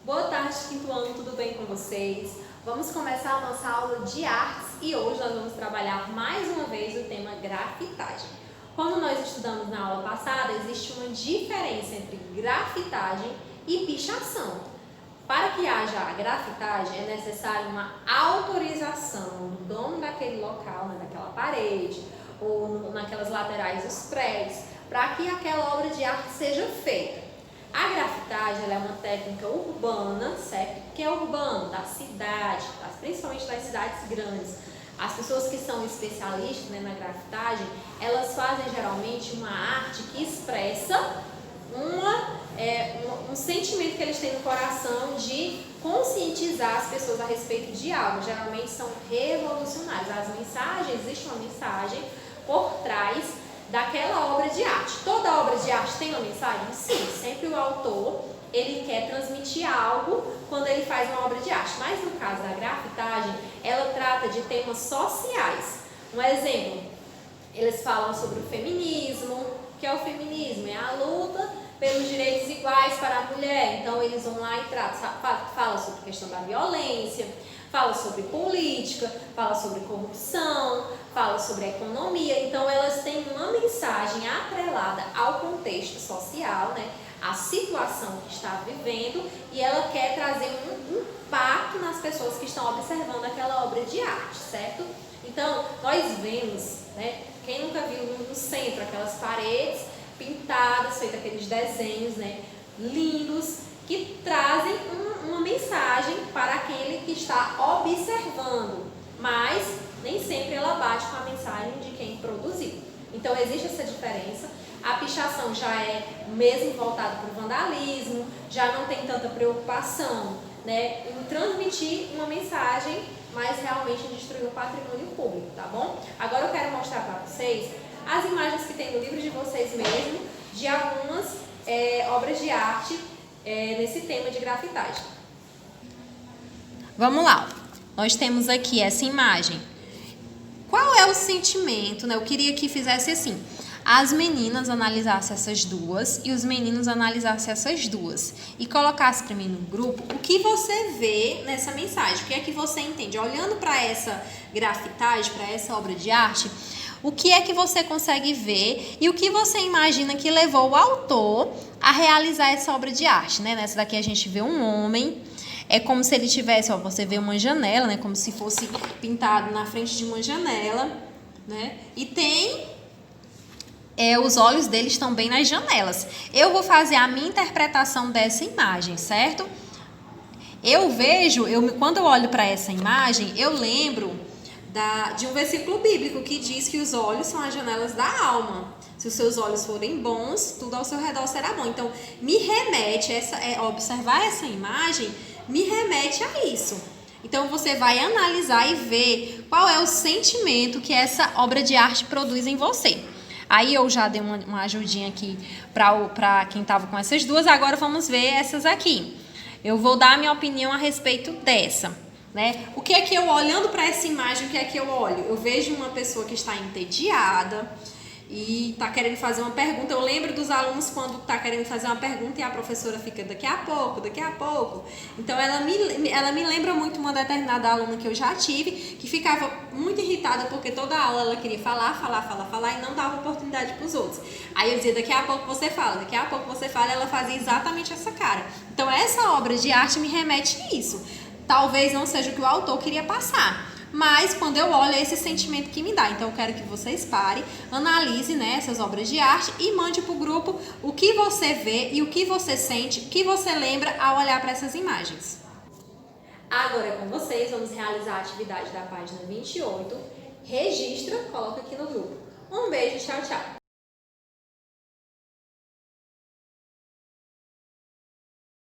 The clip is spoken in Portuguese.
Boa tarde, quinto ano, tudo bem com vocês? Vamos começar a nossa aula de artes e hoje nós vamos trabalhar mais uma vez o tema grafitagem. Como nós estudamos na aula passada, existe uma diferença entre grafitagem e pichação. Para que haja a grafitagem, é necessário uma autorização do dono daquele local, daquela parede ou naquelas laterais dos prédios, para que aquela obra de arte seja feita. A grafitagem ela é uma técnica urbana, certo? Que é urbano, da cidade, principalmente das cidades grandes. As pessoas que são especialistas na grafitagem, elas fazem geralmente uma arte que expressa um sentimento que eles têm no coração de conscientizar as pessoas a respeito de algo. Geralmente são revolucionários. As mensagens, existe uma mensagem por trás daquela obra de arte. Toda obra de arte tem uma mensagem? Sim, sempre o autor ele quer transmitir algo quando ele faz uma obra de arte. Mas no caso da grafitagem, ela trata de temas sociais. Um exemplo, eles falam sobre o feminismo. O que é o feminismo? É a luta pelos direitos iguais para a mulher. Então eles vão lá e falam sobre a questão da violência, fala sobre política, fala sobre corrupção, fala sobre economia. Então elas têm uma mensagem atrelada ao contexto social, a situação que está vivendo, e ela quer trazer um impacto nas pessoas que estão observando aquela obra de arte, certo? Então nós vemos, quem nunca viu no centro aquelas paredes pintadas, feitas aqueles desenhos, lindos, que trazem uma mensagem para aquele que está observando, mas nem sempre ela bate com a mensagem de quem produziu. Então existe essa diferença. A pichação já é mesmo voltada para o vandalismo, já não tem tanta preocupação em transmitir uma mensagem, mas realmente em destruir o patrimônio público, tá bom? Agora eu quero mostrar para vocês as imagens que tem no livro de vocês mesmo, de algumas obras de arte nesse tema de grafitagem. Vamos lá, nós temos aqui essa imagem. Qual é o sentimento? Eu queria que fizesse assim, as meninas analisassem essas duas e os meninos analisassem essas duas e colocassem para mim no grupo o que você vê nessa mensagem, o que é que você entende. Olhando para essa grafitagem, para essa obra de arte, o que é que você consegue ver e o que você imagina que levou o autor a realizar essa obra de arte, Nessa daqui a gente vê um homem, é como se ele tivesse, você vê uma janela, como se fosse pintado na frente de uma janela, E tem, os olhos dele estão bem nas janelas. Eu vou fazer a minha interpretação dessa imagem, certo? Quando eu olho para essa imagem, eu lembro de um versículo bíblico que diz que os olhos são as janelas da alma. Se os seus olhos forem bons, tudo ao seu redor será bom. Então, me remete observar essa imagem, me remete a isso. Então, você vai analisar e ver qual é o sentimento que essa obra de arte produz em você. Aí eu já dei uma ajudinha aqui para quem estava com essas duas. Agora vamos ver essas aqui. Eu vou dar a minha opinião a respeito dessa. O que é que eu, olhando para essa imagem, o que é que eu olho? Eu vejo uma pessoa que está entediada e está querendo fazer uma pergunta. Eu lembro dos alunos quando está querendo fazer uma pergunta e a professora fica daqui a pouco. Então ela me lembra muito uma determinada aluna que eu já tive, que ficava muito irritada porque toda aula ela queria falar e não dava oportunidade para os outros. Aí eu dizia, daqui a pouco você fala, e ela fazia exatamente essa cara. Então essa obra de arte me remete a isso. Talvez não seja o que o autor queria passar, mas quando eu olho é esse sentimento que me dá. Então eu quero que vocês parem, analisem essas obras de arte e mande para o grupo o que você vê e o que você sente, o que você lembra ao olhar para essas imagens. Agora é com vocês, vamos realizar a atividade da página 28. Registra, coloca aqui no grupo. Um beijo, tchau, tchau!